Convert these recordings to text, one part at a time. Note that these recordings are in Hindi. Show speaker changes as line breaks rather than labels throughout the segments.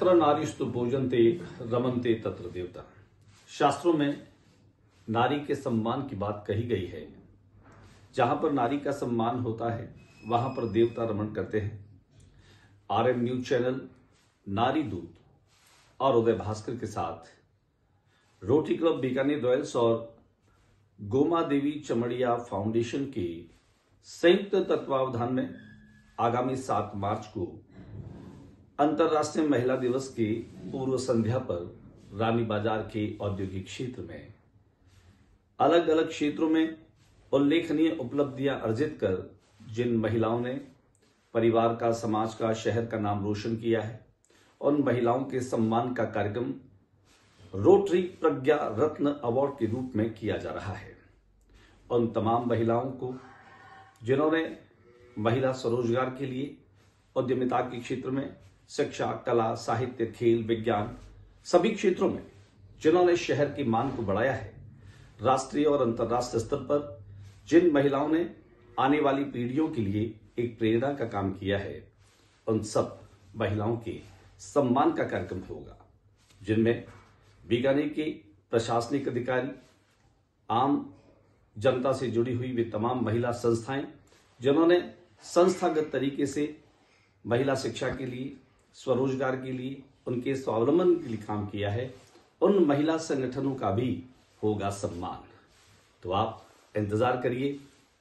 यत्र नारीस्तु पूजन्ते रमन्ते तत्र देवता। शास्त्रों में नारी के सम्मान की बात कही गई है। जहां पर नारी का सम्मान होता है वहां पर देवता रमण करते हैं। RM न्यूज चैनल, नारी दूत और उदय भास्कर के साथ रोटरी क्लब बीकानेर रॉयल्स और गोमा देवी चमड़िया फाउंडेशन के संयुक्त तत्वावधान में आगामी 7 मार्च को अंतर्राष्ट्रीय महिला दिवस के पूर्व संध्या पर रानी बाजार के औद्योगिक क्षेत्र में अलग अलग क्षेत्रों में उल्लेखनीय उपलब्धियां अर्जित कर जिन महिलाओं ने परिवार का, समाज का, शहर का नाम रोशन किया है, उन महिलाओं के सम्मान का कार्यक्रम रोटरी प्रज्ञा रत्न अवार्ड के रूप में किया जा रहा है। उन तमाम महिलाओं को जिन्होंने महिला स्वरोजगार के लिए उद्यमिता के क्षेत्र में शिक्षा, कला, साहित्य, खेल, विज्ञान सभी क्षेत्रों में जिन्होंने शहर की मान को बढ़ाया है, राष्ट्रीय और अंतर्राष्ट्रीय स्तर पर जिन महिलाओं ने आने वाली पीढ़ियों के लिए एक प्रेरणा का काम किया है, उन सब महिलाओं के सम्मान का कार्यक्रम होगा, जिनमें बीकानेर के प्रशासनिक अधिकारी, आम जनता से जुड़ी हुई वे तमाम महिला संस्थाएं जिन्होंने संस्थागत तरीके से महिला शिक्षा के लिए, स्वरोजगार के लिए, उनके स्वावलंबन के लिए काम किया है, उन महिला संगठनों का भी होगा सम्मान। तो आप इंतजार करिए,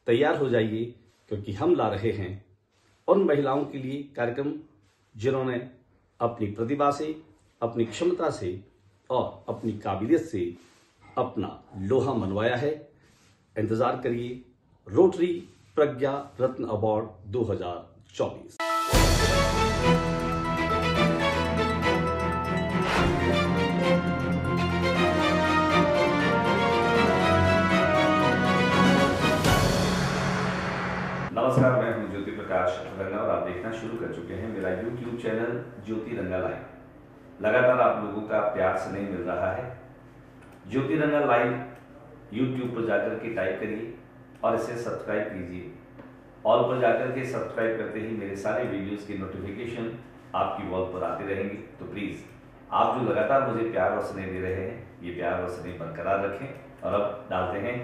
तैयार हो जाइए, क्योंकि हम ला रहे हैं उन महिलाओं के लिए कार्यक्रम जिन्होंने अपनी प्रतिभा से, अपनी क्षमता से और अपनी काबिलियत से अपना लोहा मनवाया है। इंतजार करिए रोटरी प्रज्ञा रत्न अवार्ड 2024। नमस्कार, मैं हूं ज्योति प्रकाश रंगा और आप देखना शुरू कर चुके हैं मेरा YouTube चैनल ज्योति रंगा लाइव। लगातार आप लोगों का प्यार स्नेह मिल रहा है। ज्योति रंगा लाइव YouTube पर जाकर के टाइप करिए और इसे सब्सक्राइब कीजिए। ऑल पर जाकर के सब्सक्राइब करते ही मेरे सारे वीडियोस की नोटिफिकेशन आपकी वॉल पर आते रहेंगे। तो प्लीज आप जो लगातार मुझे प्यार और स्नेह दे रहे हैं, ये प्यार और स्नेह बरकरार रखें। और अब डालते हैं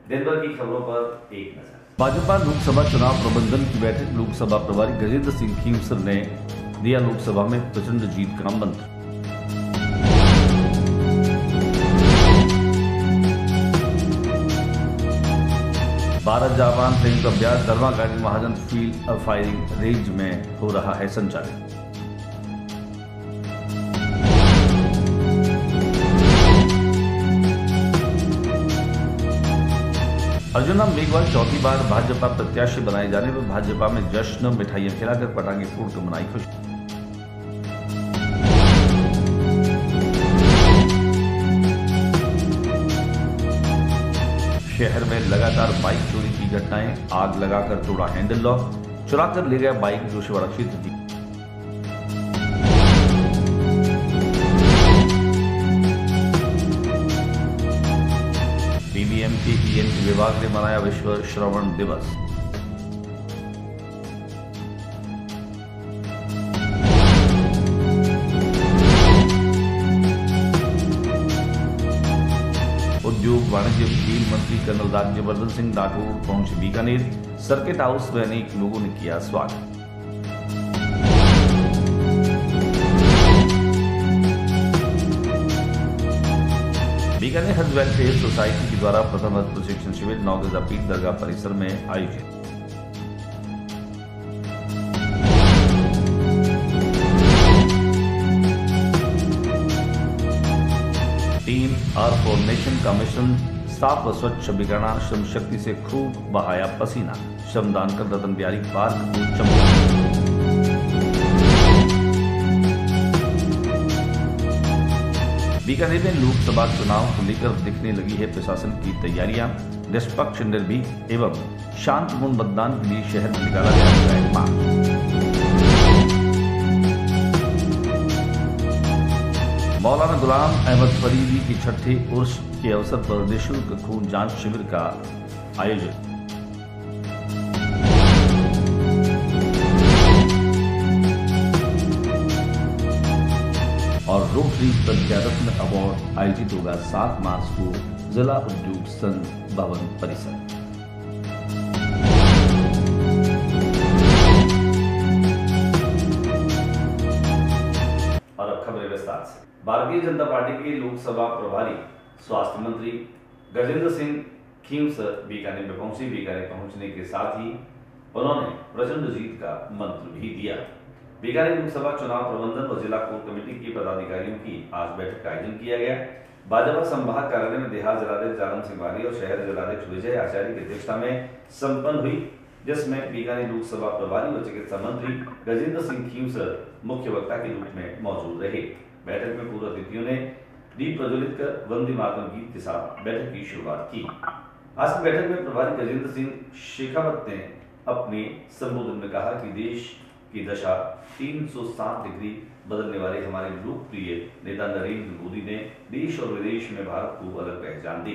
दिन भर की खबरों पर एक नजर।
भाजपा लोकसभा चुनाव प्रबंधन की बैठक। लोकसभा प्रभारी गजेंद्र सिंह खींवसर ने दिया लोकसभा में प्रचंड जीत का मंत्र। भारत जापान संयुक्त अभ्यास दरवा गार्डन महाजन फील्ड फायरिंग रेंज में हो रहा है संचालित। अर्जुना मेघवाल चौथी बार भाजपा प्रत्याशी बनाए जाने पर भाजपा में जश्न, मिठाइयां खिलाकर पटाखे फोड़कर मनाई खुशी। शहर में लगातार बाइक चोरी की घटनाएं। आग लगाकर तोड़ा हैंडल लॉक, चुराकर ले गया बाइक जोशीवाड़ा क्षेत्र की। BBM के ENT विभाग ने मनाया विश्व श्रवण दिवस। उद्योग वाणिज्य खेल मंत्री कर्नल राज्यवर्धन सिंह राठौड़ पहुंचे बीकानेर। सर्किट हाउस में अनेक लोगों ने किया स्वागत। बीकानेर हज वेलफेयर सोसाइटी के द्वारा प्रथम हज प्रशिक्षण शिविर नौगजा पीठ दरगाह परिसर में आयोजित। टीम आर फॉर नेशन का मिशन साफ व स्वच्छ बीकाना श्रम शक्ति से खूब बहाया पसीना। श्रमदान कर रतन बिहारी पार्क को चमका। बीकानेर में लोकसभा चुनाव को लेकर दिखने लगी है प्रशासन की तैयारियां। निष्पक्ष, निर्भीक एवं शांतिपूर्ण मतदान के लिए शहर में निकाला गया फ्लैग मार्च। मौलाना गुलाम अहमद फरीदी की छठे उर्स के अवसर पर निःशुल्क खून जांच शिविर का आयोजन। और रोटरी प्रज्ञारत्न अवार्ड आयोजित होगा 7 मार्च को जिला उद्योग संघ भवन परिसर। और अब खबरें विस्तार से। भारतीय जनता पार्टी के लोकसभा प्रभारी स्वास्थ्य मंत्री गजेंद्र सिंह खींवसर बीकानेर में पहुंचे। बीकानेर पहुंचने के साथ ही उन्होंने प्रचंड जीत का मंत्र भी दिया। बीकानेर लोकसभा चुनाव प्रबंधन और जिला कोर कमेटी के पदाधिकारियों की आज बैठक का आयोजन किया गया। भाजपा संभाग कार्यालय में देहात जिलाध्यक्ष जालम सिंह वाली और शहर जिलाध्यक्ष विजय आचार्य की अध्यक्षता में संपन्न हुई, जिसमें बीकानेर लोकसभा प्रभारी व चिकित्सा मंत्री गजेंद्र सिंह खींवसर मुख्य वक्ता के रूप में मौजूद रहे। बैठक में पूर्व अतिथियों ने दीप प्रज्वलित कर वंदे मातरम गीत के साथ बैठक की शुरुआत की। आज की बैठक में प्रभारी गजेंद्र सिंह शेखावत ने अपने संबोधन में कहा कि देश की दशा 360 डिग्री बदलने वाले हमारे लोकप्रिय नेता नरेंद्र मोदी ने देश और विदेश में भारत को अलग पहचान दी।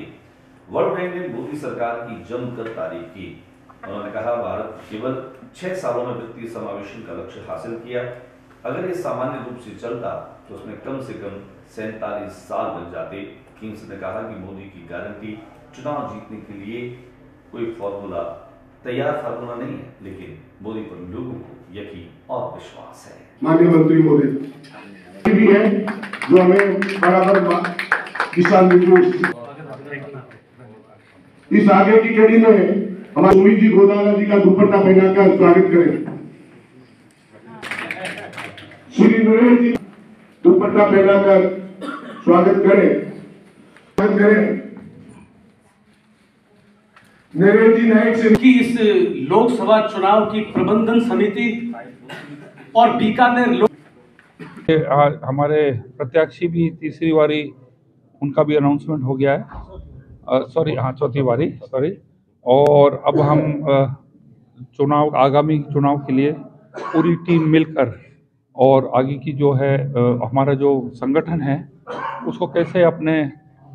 वर्ल्ड बैंक ने मोदी सरकार की जमकर तारीफ की। उन्होंने कहा, भारत केवल 6 सालों में वित्तीय समावेशन का लक्ष्य हासिल किया। अगर ये सामान्य रूप से चलता तो उसमें कम से कम 47 साल लग जाते। किंग्स ने कहा कि मोदी की गारंटी चुनाव जीतने के लिए कोई तैयार फार्मूला नहीं है, लेकिन मोदी पर लोगों को यकीन और विश्वास है।
माननीय मंत्री मोदी भी है जो हमें बराबर दिशा निर्देश। इस आगे की कड़ी में हमारे सुमित जी गोदाना जी का दुपट्टा पहनाकर स्वागत करें। श्री नरेश जी दुपट्टा पहनाकर स्वागत करें। नरेश जी नायक से
कि इस लोकसभा चुनाव की प्रबंधन समिति और बीकानेर
हमारे प्रत्याशी भी तीसरी बारी उनका भी अनाउंसमेंट हो गया है। चौथी बारी और अब हम आगामी चुनाव के लिए पूरी टीम मिलकर और आगे की जो है हमारा जो संगठन है उसको कैसे अपने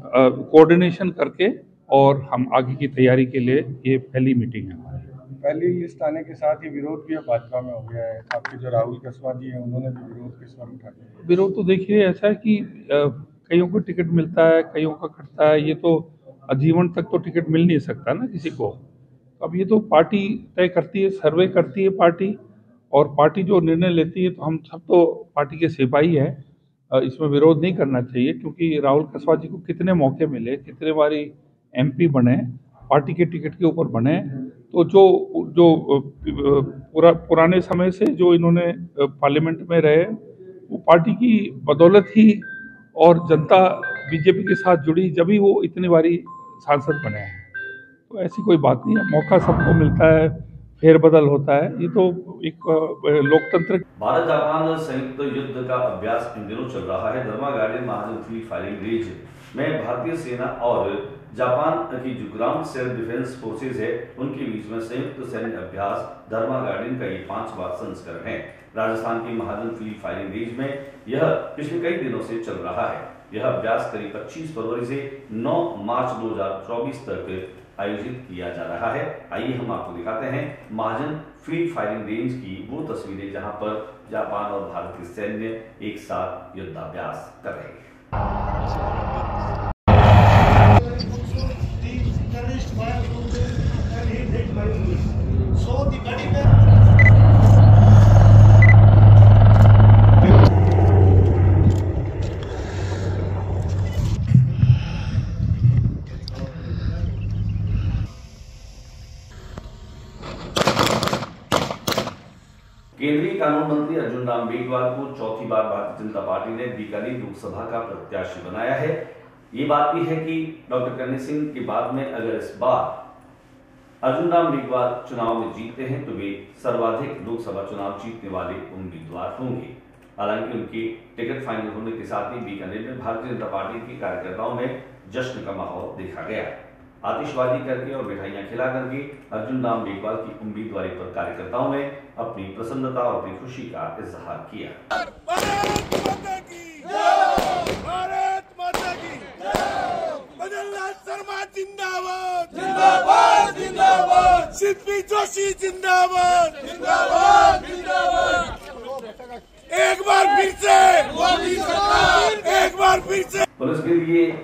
कोऑर्डिनेशन करके और हम आगे की तैयारी के लिए ये पहली मीटिंग है हमारी।
पहली लिस्ट आने के साथ ही विरोध भी भाजपा में हो गया है। आपके जो राहुल कसवा जी हैं उन्होंने भी विरोध के स्वर उठा दिया।
विरोध तो देखिए ऐसा है कि कईयों को टिकट मिलता है, कईयों का कटता है। ये तो आजीवन तक तो टिकट मिल नहीं सकता ना किसी को। अब ये तो पार्टी तय करती है, सर्वे करती है पार्टी, और पार्टी जो निर्णय लेती है तो हम सब तो पार्टी के सिपाही हैं। इसमें विरोध नहीं करना चाहिए, क्योंकि राहुल कसवा जी को कितने मौके मिले, कितने बारी MP बने, पार्टी के टिकट के ऊपर बने। तो जो पुराने समय से जो इन्होंने पार्लियामेंट में रहे वो पार्टी की बदौलत ही, और जनता बीजेपी के साथ जुड़ी जब ही वो इतनी बारी सांसद बने हैं। तो ऐसी कोई बात नहीं है, मौका सबको मिलता है, फेरबदल होता है। ये तो एक लोकतंत्र।
भारत जापान संयुक्त युद्ध का अभ्यास इन दिनों चल रहा है। धर्मा गार्डन महाजन फील्ड फायरिंग रेंज में भारतीय सेना और जापान की जो ग्राउंड सेल्फ डिफेंस फोर्सेज है उनके बीच में संयुक्त सैन्य अभ्यास धर्मा गार्डन का ये 5वां संस्करण है। राजस्थान की महाजन फील्ड फायरिंग रेंज में यह पिछले कई दिनों से चल रहा है। यह अभ्यास करीब 25 फरवरी से 9 मार्च 2024 तक आयोजित किया जा रहा है। आइए हम आपको दिखाते हैं महाजन फील्ड फायरिंग रेंज की वो तस्वीरें जहां पर जापान और भारत के सैन्य एक साथ युद्धाभ्यास कर रहे हैं। केंद्रीय कानून मंत्री अर्जुन राम मेघवाल को चौथी बार भारतीय जनता पार्टी ने बीकानेर लोकसभा का प्रत्याशी बनाया है। ये बात भी है कि डॉक्टर कन्हैया सिंह के बाद में अगर इस बार अर्जुन राम मेघवाल चुनाव में जीतते हैं तो वे सर्वाधिक लोकसभा चुनाव जीतने वाले उम्मीदवार होंगे। हालांकि उनके टिकट फाइनल होने के साथ ही बीकानेर में भारतीय जनता पार्टी के कार्यकर्ताओं में जश्न का माहौल देखा गया। आतिशबाजी करके और मिठाइयां खिला करके अर्जुन राम मेघवाल की उम्मीदवारी पर कार्यकर्ताओं ने अपनी प्रसन्नता और अपनी खुशी का इजहार किया।
भारत माता की मदनलाल शर्मा जिंदाबाद, जिंदाबाद, जिंदाबाद, सिद्धि जोशी जिंदाबाद, जिंदाबाद, जिंदाबाद। एक बार फिर से मोदी सरकार।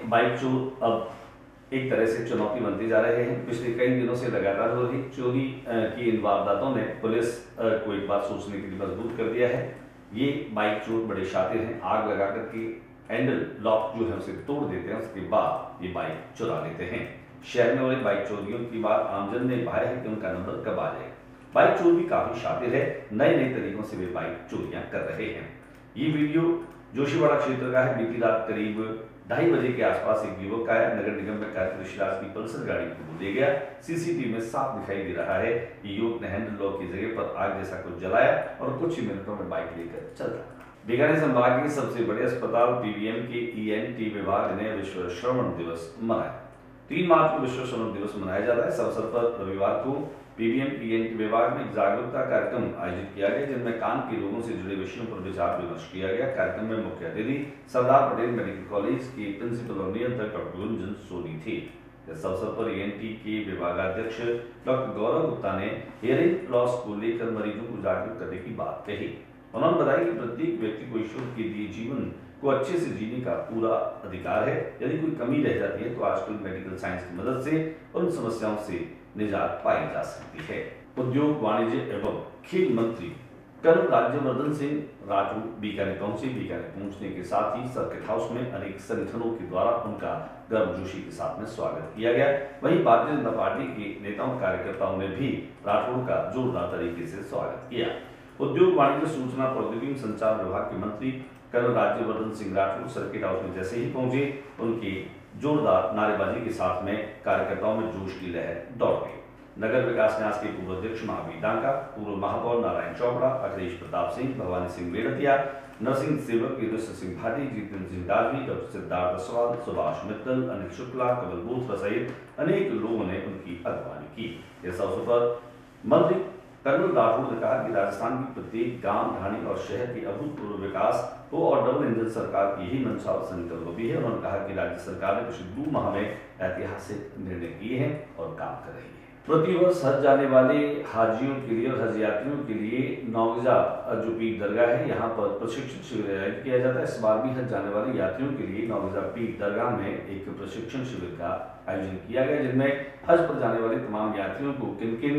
बाइक चोर अब एक तरह से चुनौती बनते जा रहे हैं। पिछले कई दिनों से लगातार हो रही चोरी की इन वारदातों ने पुलिस को एक बात सोचने के लिए मजबूर कर दिया है। ये बाइक चोर बड़े शातिर हैं, आग लगा करके हैंडल लॉक जो है उसे तोड़ देते हैं, उसके बाद ये बाइक चुरा लेते हैं। शहर में हो रही बाइक चोरियों की बात आमजन ने पाया है कि उनका नंबर कब आ जाएगा। बाइक चोर भी काफी शातिर है, नए नए तरीकों से वे बाइक चोरियां कर रहे हैं। ये वीडियो जोशीवाड़ा क्षेत्र का है। बीती रात करीब 2:30 बजे के आसपास एक युवक आया, नगर निगम में कार्यरत ऋषिराज की पल्सर गाड़ी को ले गया। सीसीटीवी में साफ दिखाई दे रहा है कि युवक ने हैंडल लॉक की जगह पर आग जैसा कुछ जलाया और कुछ ही मिनटों में बाइक लेकर चल रहा। बीकानेर संभाग के सबसे बड़े अस्पताल पीबीएम के ENT विभाग ने विश्व श्रवण दिवस मनाया। 3 मार्च को विश्व श्रवण दिवस मनाया जाता है। इस अवसर पर रविवार को पीबीएम ENT विभाग में एक जागरूकता कार्यक्रम आयोजित किया गया, जिनमें कान के रोगों से जुड़े विषयों पर विचार विमर्श किया गया। कार्यक्रम में मुख्य अतिथि सरदार पटेल मेडिकल कॉलेज के प्रिंसिपल और नियंत्रक डॉक्टर गुंजन सोनी थे। इस अवसर पर ENT के विभागाध्यक्ष डॉक्टर गौरव गुप्ता ने हियरिंग लॉस को लेकर मरीजों को जागरूक करने की बात कही। उन्होंने बताया कि प्रत्येक व्यक्ति को ईश्वर के दिए जीवन को अच्छे से जीने का पूरा अधिकार है। यदि कोई कमी रह जाती है तो आजकल मेडिकल साइंस की मदद से उन समस्याओं से निजात पाई जा सकती है। उद्योग वाणिज्य एवं खेल मंत्री कर्नल राज्यवर्धन सिंह राठौर बीकानेर पहुंचे। बीकानेर पहुंचने के साथ ही सर्किट हाउस में अनेक संगठनों के द्वारा उनका गर्मजोशी के साथ में स्वागत किया गया। वहीं भारतीय जनता पार्टी के नेताओं कार्यकर्ताओं ने भी राठौर का जोरदार तरीके से स्वागत किया। उद्योग वाणिज्य सूचना प्रौद्योगिकी संचार विभाग के मंत्री colonel Rajyavardhan Singh Rathore circuit house में जैसे ही पहुंचे, उनकी जोरदार नारेबाजी के साथ में कार्यकर्ताओं में जोश की लहर दौड़ गई। नगर विकास न्यास के पूर्व अध्यक्ष महावीर डांका, पूर्व महापौर नारायण चोपड़ा, अखिलेश प्रताप सिंह, भवानी सिंह बेड़तिया, नरसिंह सेवक, युधिष्ठिर सिंह भाटी, जितेंद्र सिंह डालवी, डॉक्टर सिद्धार्थ असवाल, सुभाष मित्तल, अनिल शुक्ला, कमल बोथरा सहित अनेक लोगों ने उनकी अगवानी की। इस अवसर पर मंत्री कर्नल राठौर ने कहा कि राजस्थान की प्रत्येक गांव, ढाणी और शहर के अभूतपूर्व विकास हो और डबल इंजन सरकार की यही मंशा और संकल्प भी है। उन्होंने कहा कि राज्य सरकार ने पिछले 2 माह में ऐतिहासिक निर्णय किए हैं और काम कर रही है। प्रतिवर्ष हज जाने वाले हाजियों के लिए और हज यात्रियों के लिए नौगजा जो पीर दरगाह है, यहाँ पर प्रशिक्षण शिविर आयोजित किया जाता है। इस बार भी हज जाने वाले यात्रियों के लिए नौगजा पीर दरगाह में एक प्रशिक्षण शिविर का आयोजन किया गया, जिनमें हज पर जाने वाले तमाम यात्रियों को किन किन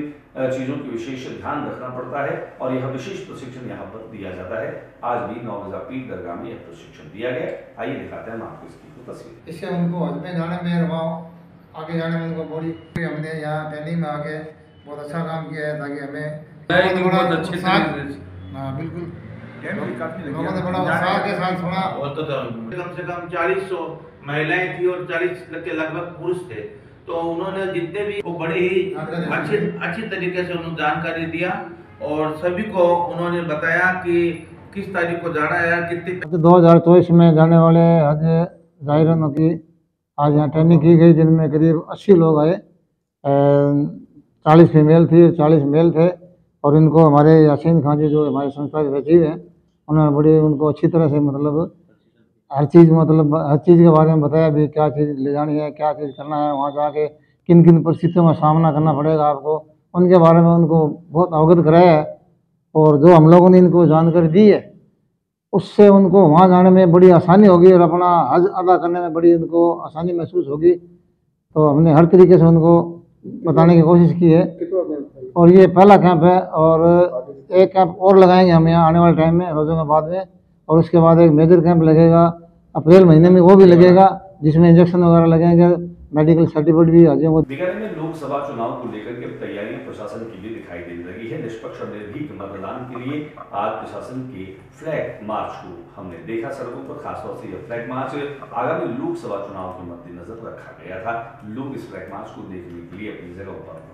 चीजों की विशेष ध्यान रखना पड़ता है और यह विशेष प्रशिक्षण यहाँ पर दिया जाता है। आज भी नौगजा पीर दरगाह में यह प्रशिक्षण दिया गया। आइए दिखाते हैं आपको इसकी तस्वीर।
इससे उनको हज में जाने में आगे जाने में उनको बड़ी, हमने यहाँ ट्रेनिंग में आके बहुत अच्छा काम किया है ताकि हमें बहुत अच्छे हाँ बिल्कुल लोगों ने बड़ा उत्साह के साथ सुना।
कम से कम 40 महिलाएं थी और 40 के लगभग पुरुष थे, तो उन्होंने जितने भी वो बड़े ही अच्छी तरीके से उन्होंने जानकारी दिया और सभी को उन्होंने बताया कि किस तारीख को जाना है, कितने
2024 में जाने वाले हज जायरीनों की आज यहाँ ट्रेनिंग की गई, जिनमें करीब 80 लोग आए। 40 फीमेल थी, 40 मेल थे और इनको हमारे यासीन खान जी जो हमारे संस्था के सचिव हैं, उन्होंने बड़ी उनको अच्छी तरह से मतलब हर चीज़ के बारे में बताया भी, क्या चीज़ ले जानी है, क्या चीज़ करना है, वहाँ जाके किन किन परिस्थितियों का सामना करना पड़ेगा आपको, उनके बारे में उनको बहुत अवगत कराया है। और जो हम लोगों ने इनको जानकारी दी है उससे उनको वहाँ जाने में बड़ी आसानी होगी और अपना हज अदा करने में बड़ी उनको आसानी महसूस होगी। तो हमने हर तरीके से उनको बताने की कोशिश की है और ये पहला कैंप है और एक कैंप और लगाएंगे हम यहाँ आने वाले टाइम में, रोज़ों के बाद में, और उसके बाद एक मेजर कैंप लगेगा अप्रैल महीने में, वो भी लगेगा जिसमें इंजेक्शन वगैरह लगेंगे, मेडिकल सर्टिफिकेट भी हाजियों को।
बीकानेर में लोकसभा चुनाव को लेकर के तैयारियां प्रशासन की भी दिखाई देने लगी है। निष्पक्ष और निर्भीक मतदान के लिए आज प्रशासन के फ्लैग मार्च को हमने देखा सड़कों पर। खासतौर से यह फ्लैग मार्च आगामी लोकसभा चुनाव के मद्देनजर रखा गया था। लोग इस फ्लैग मार्च को देखने के लिए अपनी जगह पर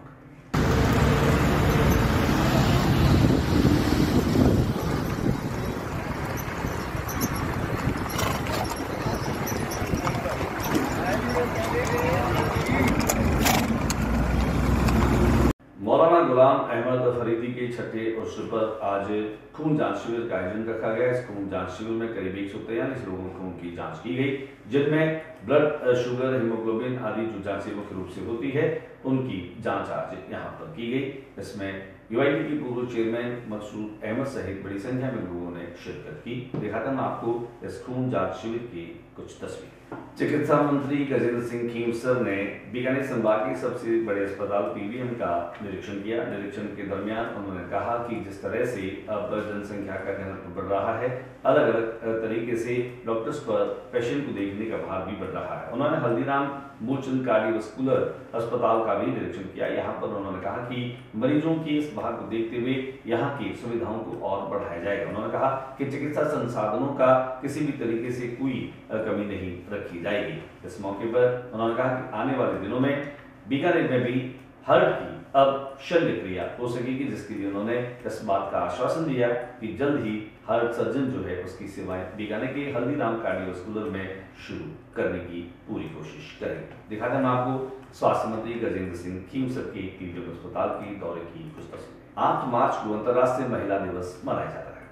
मौलाना गुलाम अहमद फरीदी के छठे उर्स पर आज खून जांच शिविर का आयोजन रखा गया। इस खून जांच शिविर में करीब 143 लोगों को खून की जांच की गई, जिनमें ब्लड शुगर, हीमोग्लोबिन आदि जो जांचें मुख्य रूप से होती है उनकी जांच आज यहाँ पर की गई। इसमें यूआईडी के पूर्व चेयरमैन मकसूद अहमद सहित बड़ी संख्या में लोगों ने शिरकत की। दिखाता हूं आपको इस खून जांच शिविर की कुछ तस्वीर। चिकित्सा मंत्री गजेंद्र सिंह खींवसर ने बीकानेर संभाग के सबसे बड़े अस्पताल पीबीएम का निरीक्षण किया। निरीक्षण के दरमियान उन्होंने कहा कि जिस तरह से अब जनसंख्या का घनत्व बढ़ रहा है, अलग अलग तरीके से डॉक्टर्स पर पेशेंट को देखने का भार भी बढ़ रहा है। उन्होंने हल्दीराम मूलचंद कार्डियोवैस्कुलर अस्पताल का भी निरीक्षण किया। यहाँ पर उन्होंने कहा कि मरीजों की इस भार को देखते हुए यहाँ की सुविधाओं को और बढ़ाया जाएगा। उन्होंने कहा कि चिकित्सा संसाधनों का किसी भी तरीके से कोई कमी नहीं रखी जाएगी। इस मौके पर उन्होंने कहा कि आने वाले दिनों में बीकानेर में भी हार्ट की अब शल्य क्रिया हो सकेगी, जिसके लिए उन्होंने इस बात का आश्वासन दिया कि जल्द ही हार्ट सर्जन जो है उसकी सेवाएं बीकानेर के हल्दीराम कार्डियोवैस्कुलर में शुरू करने की पूरी कोशिश करेंगे। दिखाते हैं आपको स्वास्थ्य मंत्री गजेंद्र सिंह खींवसर के पीबीएम अस्पताल के दौरे की कुछ तस्वीरें। 8 मार्च को अंतर्राष्ट्रीय महिला दिवस मनाया जाता है।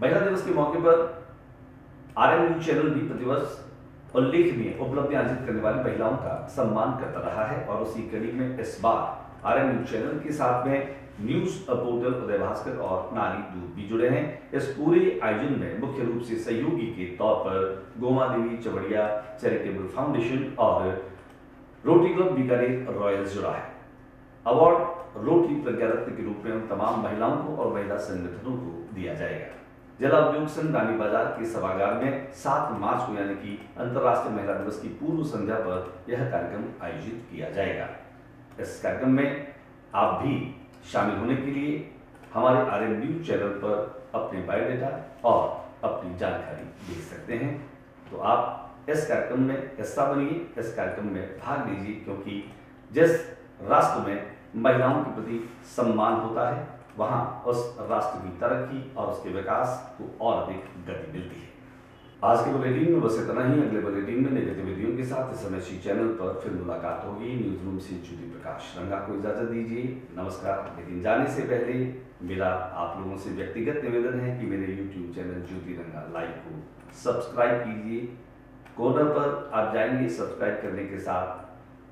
महिला दिवस के मौके पर आरएम चैनल भी प्रतिवर्ष उल्लेखनीय उपलब्धियां अर्जित करने वाली महिलाओं का सम्मान करता रहा है और उसी कड़ी में इस बार आरएम न्यूज चैनल के साथ में न्यूज पोर्टल उदय भास्कर और नारी दूत भी जुड़े हैं। इस पूरे आयोजन में मुख्य रूप से सहयोगी के तौर पर गोमा देवी चवड़िया चैरिटेबल फाउंडेशन और रोटरी क्लब बीकानेर रॉयल्स जुड़ा है। अवार्ड रोटरी प्रज्ञा रत्न के रूप में उन तमाम महिलाओं को और महिला संगठनों को दिया जाएगा। जिला उद्योग संघ रानी बाजार के सभागार में 7 मार्च को यानी कि अंतर्राष्ट्रीय महिला दिवस की पूर्व संध्या पर यह कार्यक्रम आयोजित किया जाएगा। इस कार्यक्रम में आप भी शामिल होने के लिए हमारे आरएम न्यूज चैनल पर अपने बायोडेटा और अपनी जानकारी दे सकते हैं। तो आप इस कार्यक्रम में हिस्सा बनिए, इस कार्यक्रम में भाग लीजिए, क्योंकि जिस राष्ट्र में महिलाओं के प्रति सम्मान होता है वहां उस राष्ट्र की तरक्की और उसके विकास को और अधिक गति मिलती है। आज के बुलेटिन में बस इतना ही। अगले बुलेटिन में नई गतिविधियों के साथ इस समय चैनल पर फिर मुलाकात होगी। न्यूज रूम से ज्योति प्रकाश रंगा को इजाजत दीजिए। नमस्कार। लेकिन जाने से पहले मेरा आप लोगों से व्यक्तिगत निवेदन है कि मेरे यूट्यूब चैनल ज्योति रंगा लाइव को सब्सक्राइब कीजिए। कॉर्नर पर आप जाएंगे, सब्सक्राइब करने के साथ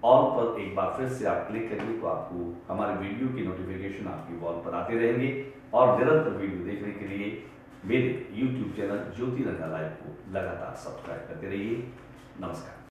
ऑल पर एक बार फिर से आप क्लिक करिए तो आपको हमारे वीडियो की नोटिफिकेशन आपकी वॉल पर आते रहेंगे। और निरंतर वीडियो देखने के लिए मेरे YouTube चैनल ज्योति रंगा लाइव को लगातार सब्सक्राइब करते रहिए। नमस्कार।